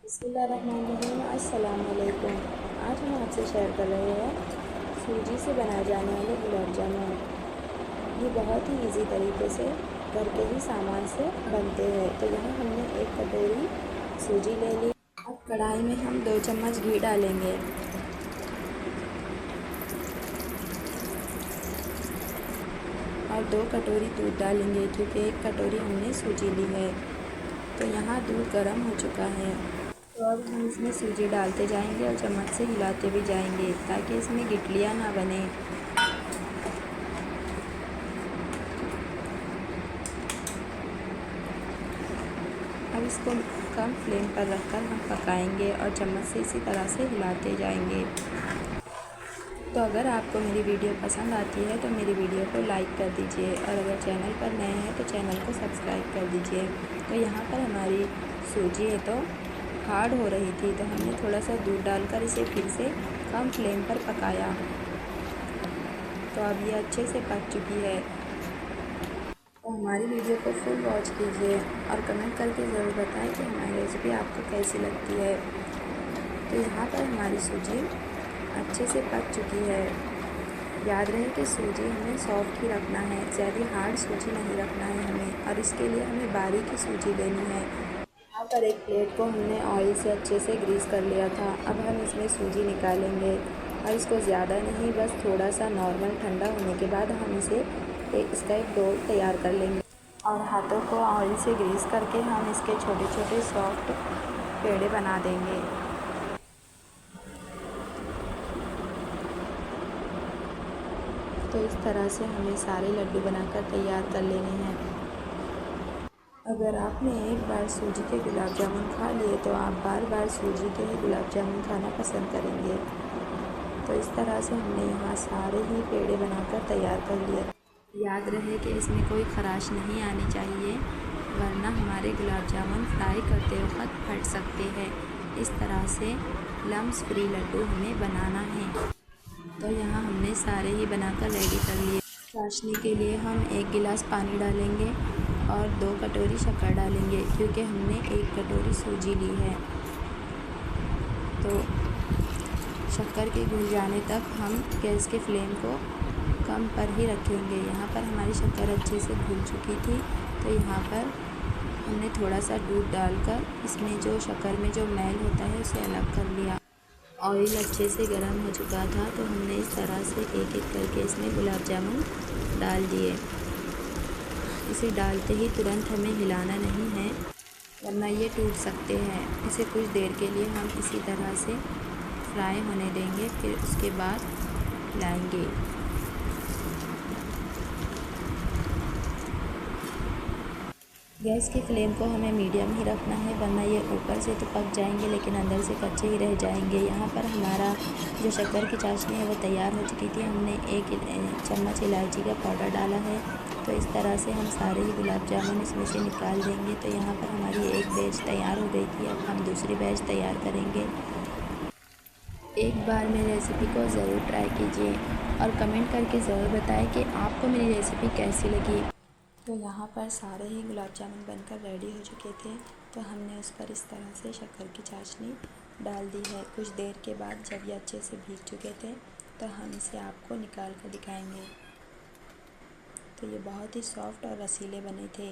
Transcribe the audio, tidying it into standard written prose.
बिस्मिल्लाहिर्रहमानिर्रहीम। अस्सलाम वालेकुम। आज हम आपसे शेयर कर रहे हैं सूजी से बनाए जाने वाले गुलाब जामुन। ये बहुत ही इजी तरीके से घर के ही सामान से बनते हैं। तो यहाँ हमने एक कटोरी सूजी ले ली। अब कढ़ाई में हम 2 चम्मच घी डालेंगे और 2 कटोरी दूध डालेंगे क्योंकि 1 कटोरी हमने सूजी ली है। तो यहाँ दूध गर्म हो चुका है। तो अब हम इसमें सूजी डालते जाएंगे और चम्मच से हिलाते भी जाएंगे ताकि इसमें गिटलियाँ ना बने। अब इसको कम फ्लेम पर रखकर हम पकाएंगे और चम्मच से इसी तरह से हिलाते जाएंगे। तो अगर आपको मेरी वीडियो पसंद आती है तो मेरी वीडियो को लाइक कर दीजिए और अगर चैनल पर नए हैं तो चैनल को सब्सक्राइब कर दीजिए। तो यहाँ पर हमारी सूजी है तो हार्ड हो रही थी, तो हमने थोड़ा सा दूध डालकर इसे फिर से कम फ्लेम पर पकाया। तो अब ये अच्छे से पक चुकी है। तो हमारी वीडियो को फुल वॉच कीजिए और कमेंट करके ज़रूर बताएं कि हमारी रेसिपी आपको कैसी लगती है। तो यहाँ पर हमारी सूजी अच्छे से पक चुकी है। याद रहे कि सूजी हमें सॉफ्ट ही रखना है, ज़्यादा हार्ड सूजी नहीं रखना है हमें, और इसके लिए हमें बारीक ही सूजी लेनी है। यहाँ पर एक प्लेट को हमने ऑयल से अच्छे से ग्रीस कर लिया था। अब हम इसमें सूजी निकालेंगे और इसको ज़्यादा नहीं, बस थोड़ा सा नॉर्मल ठंडा होने के बाद हम इसका एक डो तैयार कर लेंगे और हाथों को ऑयल से ग्रीस करके हम इसके छोटे छोटे सॉफ्ट पेड़े बना देंगे। तो इस तरह से हमें सारे लड्डू बनाकर तैयार कर लेने हैं। अगर आपने एक बार सूजी के गुलाब जामुन खा लिए तो आप बार बार सूजी के ही गुलाब जामुन खाना पसंद करेंगे। तो इस तरह से हमने यहाँ सारे ही पेड़े बनाकर तैयार कर लिए। याद रहे कि इसमें कोई ख़राश नहीं आनी चाहिए, वरना हमारे गुलाब जामुन फ्राई करते वक्त फट सकते हैं। इस तरह से लम्स फ्री लड्डू हमें बनाना है। तो यहाँ हमने सारे ही बनाकर रेडी कर लिए। चाशनी के लिए हम 1 गिलास पानी डालेंगे और 2 कटोरी शक्कर डालेंगे क्योंकि हमने 1 कटोरी सूजी ली है। तो शक्कर के घुल जाने तक हम गैस के फ्लेम को कम पर ही रखेंगे। यहाँ पर हमारी शक्कर अच्छे से घुल चुकी थी। तो यहाँ पर हमने थोड़ा सा दूध डालकर इसमें जो शक्कर में जो मैल होता है उसे अलग कर लिया। ऑयल अच्छे से गर्म हो चुका था तो हमने इस तरह से एक एक करके इसमें गुलाब जामुन डाल दिए। इसे डालते ही तुरंत हमें हिलाना नहीं है, वरना ये टूट सकते हैं। इसे कुछ देर के लिए हम इसी तरह से फ्राई होने देंगे, फिर उसके बाद हिलाएंगे। गैस की फ्लेम को हमें मीडियम ही रखना है, वरना ये ऊपर से तो पक जाएंगे लेकिन अंदर से कच्चे ही रह जाएंगे। यहाँ पर हमारा जो शक्कर की चाशनी है वो तैयार हो चुकी थी। हमने 1 चम्मच इलायची का पाउडर डाला है। तो इस तरह से हम सारे ही गुलाब जामुन इसमें से निकाल देंगे। तो यहाँ पर हमारी एक बैच तैयार हो गई थी। अब हम दूसरी बैच तैयार करेंगे। एक बार मेरी रेसिपी को ज़रूर ट्राई कीजिए और कमेंट करके ज़रूर बताएं कि आपको मेरी रेसिपी कैसी लगी। तो यहाँ पर सारे ही गुलाब जामुन बनकर रेडी हो चुके थे। तो हमने उस पर इस तरह से शक्कर की चाशनी डाल दी है। कुछ देर के बाद जब ये अच्छे से भीग चुके थे तो हम इसे आपको निकाल कर दिखाएंगे। तो ये बहुत ही सॉफ्ट और रसीले बने थे।